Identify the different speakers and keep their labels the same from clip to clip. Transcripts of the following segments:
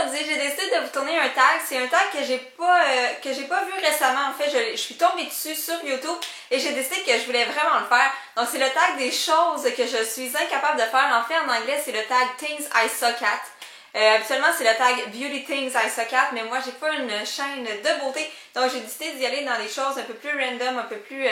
Speaker 1: aujourd'hui, j'ai décidé de vous tourner un tag. C'est un tag que j'ai pas vu récemment. En fait, je suis tombée dessus sur YouTube et j'ai décidé que je voulais vraiment le faire. Donc, c'est le tag des choses que je suis incapable de faire. En fait, en anglais, c'est le tag Things I Suck at. Habituellement, c'est le tag Beauty Things I Suck at, mais moi, j'ai pas une chaîne de beauté. Donc, j'ai décidé d'y aller dans des choses un peu plus random, un peu plus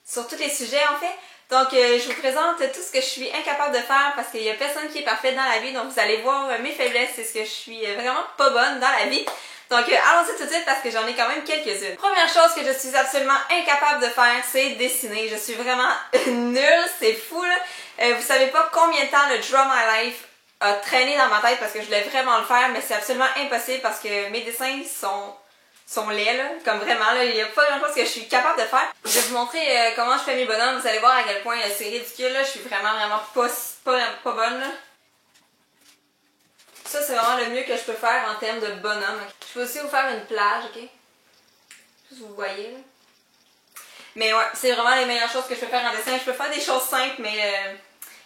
Speaker 1: sur tous les sujets, en fait. Donc, je vous présente tout ce que je suis incapable de faire parce qu'il n'y a personne qui est parfait dans la vie. Donc, vous allez voir mes faiblesses, c'est ce que je suis vraiment pas bonne dans la vie. Donc, allons-y tout de suite parce que j'en ai quand même quelques-unes. Première chose que je suis absolument incapable de faire, c'est dessiner. Je suis vraiment nulle, c'est fou là. Vous savez pas combien de temps le Draw My Life a traîné dans ma tête parce que je voulais vraiment le faire, mais c'est absolument impossible parce que mes dessins sont laids, là, comme vraiment, là, il n'y a pas grand chose que je suis capable de faire. Je vais vous montrer comment je fais mes bonhommes, vous allez voir à quel point c'est ridicule, là, je suis vraiment pas bonne, là. Ça, c'est vraiment le mieux que je peux faire en termes de bonhomme. Je peux aussi vous faire une plage, ok? Juste vous voyez, là. Mais ouais, c'est vraiment les meilleures choses que je peux faire en dessin. Je peux faire des choses simples, mais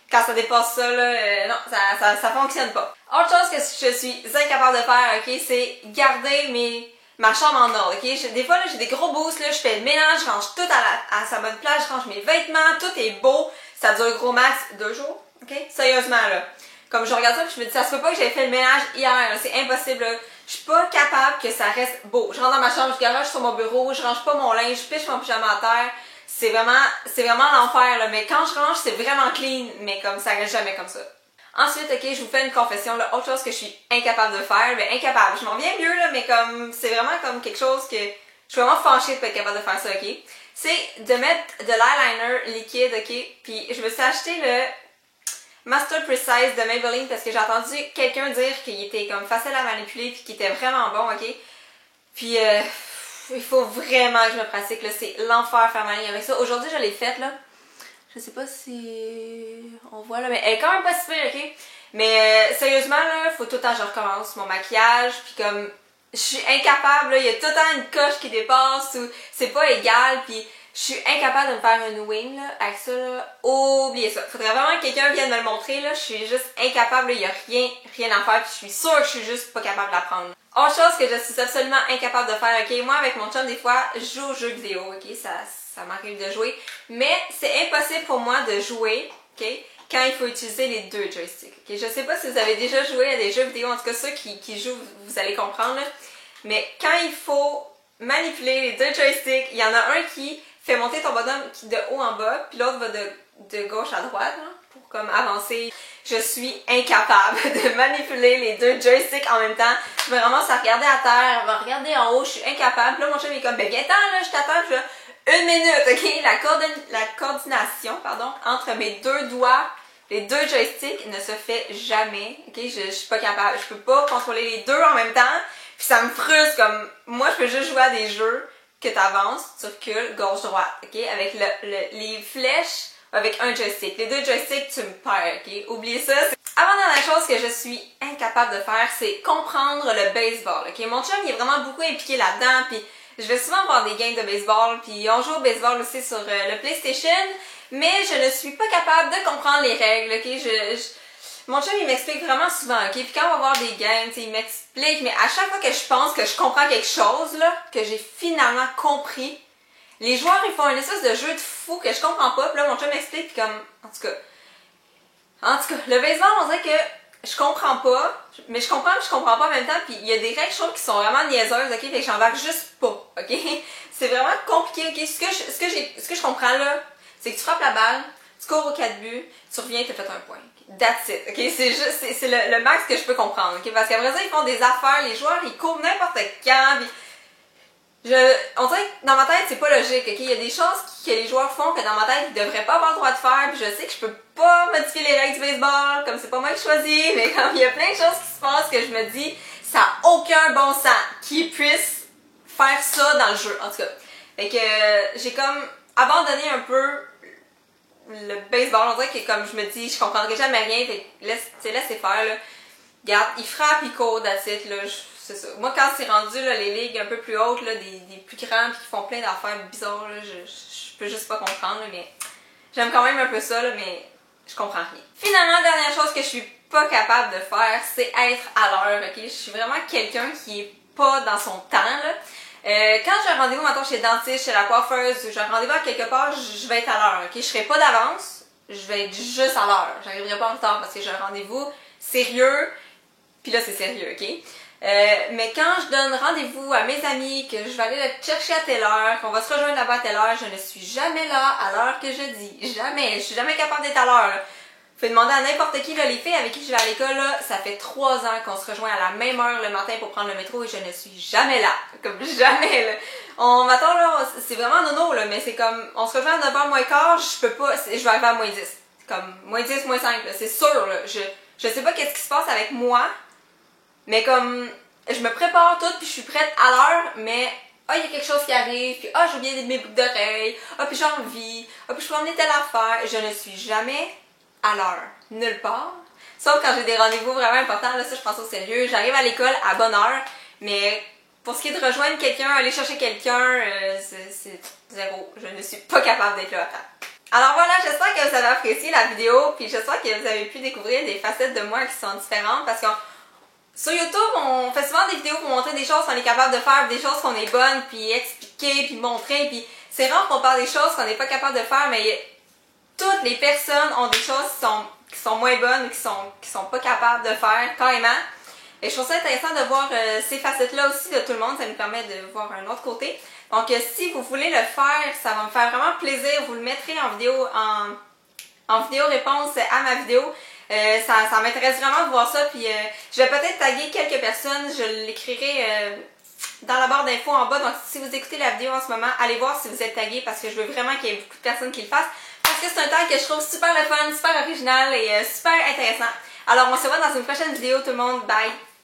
Speaker 1: quand ça dépasse ça, là, non, ça fonctionne pas. Autre chose que je suis incapable de faire, ok, c'est garder ma chambre en ordre, ok? Des fois, là, j'ai des gros boosts, là, je fais le ménage, je range tout à sa bonne place, je range mes vêtements, tout est beau. Ça dure gros max 2 jours, ok? Sérieusement, là. Comme je regarde ça, puis je me dis, ça se peut pas que j'avais fait le ménage hier, c'est impossible, là. Je suis pas capable que ça reste beau. Je rentre dans ma chambre, je garage sur mon bureau, je range pas mon linge, je piche mon pyjama à terre. C'est vraiment l'enfer, là. Mais quand je range, c'est vraiment clean, mais comme ça reste jamais comme ça. Ensuite, ok, je vous fais une confession, là, autre chose que je suis incapable de faire, mais incapable, je m'en viens mieux, là, mais comme, c'est vraiment comme quelque chose que, je suis vraiment fâchée de pas être capable de faire ça, ok, c'est de mettre de l'eyeliner liquide, ok, puis je me suis acheté le Master Precise de Maybelline parce que j'ai entendu quelqu'un dire qu'il était comme facile à manipuler puis qu'il était vraiment bon, ok, puis il faut vraiment que je me pratique, là, c'est l'enfer faire ma ligne avec ça. Aujourd'hui, je l'ai faite, là. Je sais pas si on voit là, mais elle est quand même pas si pire, ok? Mais sérieusement, là, faut tout le temps que je recommence mon maquillage, puis comme, je suis incapable, là, il y a tout le temps une coche qui dépasse, ou c'est pas égal, puis je suis incapable de me faire une wing, là, avec ça, là, oubliez ça. Faudrait vraiment que quelqu'un vienne me le montrer, là, je suis juste incapable, il y a rien à faire, puis je suis sûre que je suis juste pas capable d'apprendre. Autre chose que je suis absolument incapable de faire, ok? Moi, avec mon chum, des fois, je joue aux jeux vidéo, ok? Ça m'arrive de jouer, mais c'est impossible pour moi de jouer, ok, quand il faut utiliser les deux joysticks, ok. Je sais pas si vous avez déjà joué à des jeux vidéo, en tout cas ceux qui jouent, vous allez comprendre, là. Mais quand il faut manipuler les deux joysticks, il y en a un qui fait monter ton bonhomme de haut en bas, puis l'autre va de gauche à droite, là, pour comme avancer. Je suis incapable de manipuler les deux joysticks en même temps. Je me ramasse à regarder à terre, à regarder en haut, je suis incapable. Puis là, mon chum est comme, ben viens-t'en, là, je t'attends, je une minute, ok? La coordination, pardon, entre mes deux doigts, les deux joysticks ne se fait jamais, ok? Je suis pas capable, je peux pas contrôler les deux en même temps, puis ça me frustre, comme, moi je peux juste jouer à des jeux que t'avances, tu recules, gauche-droite, ok? Avec les flèches, avec un joystick. Les deux joysticks, tu me perds, ok? Oubliez ça. Avant-dernière chose que je suis incapable de faire, c'est comprendre le baseball, ok? Mon chum, il est vraiment beaucoup impliqué là-dedans, puis je vais souvent voir des games de baseball, puis on joue au baseball aussi sur le PlayStation, mais je ne suis pas capable de comprendre les règles, ok? Mon chum, il m'explique vraiment souvent, ok? Puis quand on va voir des games, il m'explique, mais à chaque fois que je pense que je comprends quelque chose, là, que j'ai finalement compris, les joueurs, ils font un espèce de jeu de fou que je comprends pas, puis là, mon chum m'explique, puis comme, en tout cas, le baseball, on dirait que je comprends pas, mais je comprends pas en même temps, puis il y a des règles, je trouve, qui sont vraiment niaiseuses, ok, fait que j'embarque juste pas, ok? C'est vraiment compliqué, ok? Ce que je comprends là, c'est que tu frappes la balle, tu cours aux 4 buts, tu reviens, t'as fait un point. That's it, ok? C'est juste, c'est le max que je peux comprendre, ok? Parce qu'après ça, ils font des affaires, les joueurs, ils courent n'importe quand, pis on dirait que dans ma tête, c'est pas logique, ok? Il y a des choses que les joueurs font que dans ma tête, ils devraient pas avoir le droit de faire, puis je sais que je peux pas modifier les règles du baseball, comme c'est pas moi qui choisis, mais comme il y a plein de choses qui se passent que je me dis, ça a aucun bon sens qu'ils puissent faire ça dans le jeu, en tout cas. Fait que j'ai comme abandonné un peu le baseball, on dirait que comme je me dis, je comprendrai jamais rien, fait que laissez faire, là. Regarde, ils frappent, ils courent, that's it, là, c'est ça. Moi, quand c'est rendu là, les ligues un peu plus hautes, là, des plus grands qui font plein d'affaires bizarres, là, je peux juste pas comprendre, là, mais j'aime quand même un peu ça, là, mais je comprends rien. Finalement, dernière chose que je suis pas capable de faire, c'est être à l'heure, ok? Je suis vraiment quelqu'un qui est pas dans son temps, là. Quand j'ai un rendez-vous, maintenant chez le dentiste, chez la coiffeuse, ou j'ai un rendez-vous à quelque part, je vais être à l'heure, ok? Je serai pas d'avance, je vais être juste à l'heure. J'arriverai pas en retard parce que j'ai un rendez-vous sérieux, puis là c'est sérieux, ok? Mais quand je donne rendez-vous à mes amis, que je vais aller le chercher à telle heure, qu'on va se rejoindre là-bas à telle heure, je ne suis jamais là à l'heure que je dis. Jamais. Je suis jamais capable d'être à l'heure, là. Vous pouvez demander à n'importe qui, là, les filles avec qui je vais à l'école, là, ça fait 3 ans qu'on se rejoint à la même heure le matin pour prendre le métro et je ne suis jamais là. Comme jamais, là. Mettons, là, c'est vraiment nono, là, mais c'est comme, on se rejoint à 9h moins quart, je peux pas, je vais arriver à moins 10. C'est comme, moins 10, moins 5, là, c'est sûr, là. Je sais pas qu'est-ce qui se passe avec moi, mais comme, je me prépare tout puis je suis prête à l'heure, mais il y a quelque chose qui arrive, puis j'ai oublié mes boucles d'oreilles, puis j'ai envie, puis je peux emmener telle affaire. Je ne suis jamais à l'heure, nulle part. Sauf quand j'ai des rendez-vous vraiment importants, là, ça je pense au sérieux. J'arrive à l'école à bonne heure, mais pour ce qui est de rejoindre quelqu'un, aller chercher quelqu'un, c'est zéro. Je ne suis pas capable d'être là à temps. Alors voilà, j'espère que vous avez apprécié la vidéo, puis j'espère que vous avez pu découvrir des facettes de moi qui sont différentes, parce que sur YouTube, on fait souvent des vidéos pour montrer des choses qu'on est capable de faire, des choses qu'on est bonne, puis expliquer, puis montrer, puis c'est rare qu'on parle des choses qu'on n'est pas capable de faire, mais toutes les personnes ont des choses qui sont moins bonnes, qui sont pas capables de faire, carrément. Et je trouve ça intéressant de voir ces facettes-là aussi de tout le monde, ça nous permet de voir un autre côté. Donc si vous voulez le faire, ça va me faire vraiment plaisir, vous le mettrez en vidéo, en vidéo réponse à ma vidéo. Ça m'intéresse vraiment de voir ça, puis je vais peut-être taguer quelques personnes, je l'écrirai dans la barre d'infos en bas, donc si vous écoutez la vidéo en ce moment, allez voir si vous êtes tagué parce que je veux vraiment qu'il y ait beaucoup de personnes qui le fassent, parce que c'est un tag que je trouve super le fun, super original et super intéressant. Alors on se voit dans une prochaine vidéo tout le monde, bye!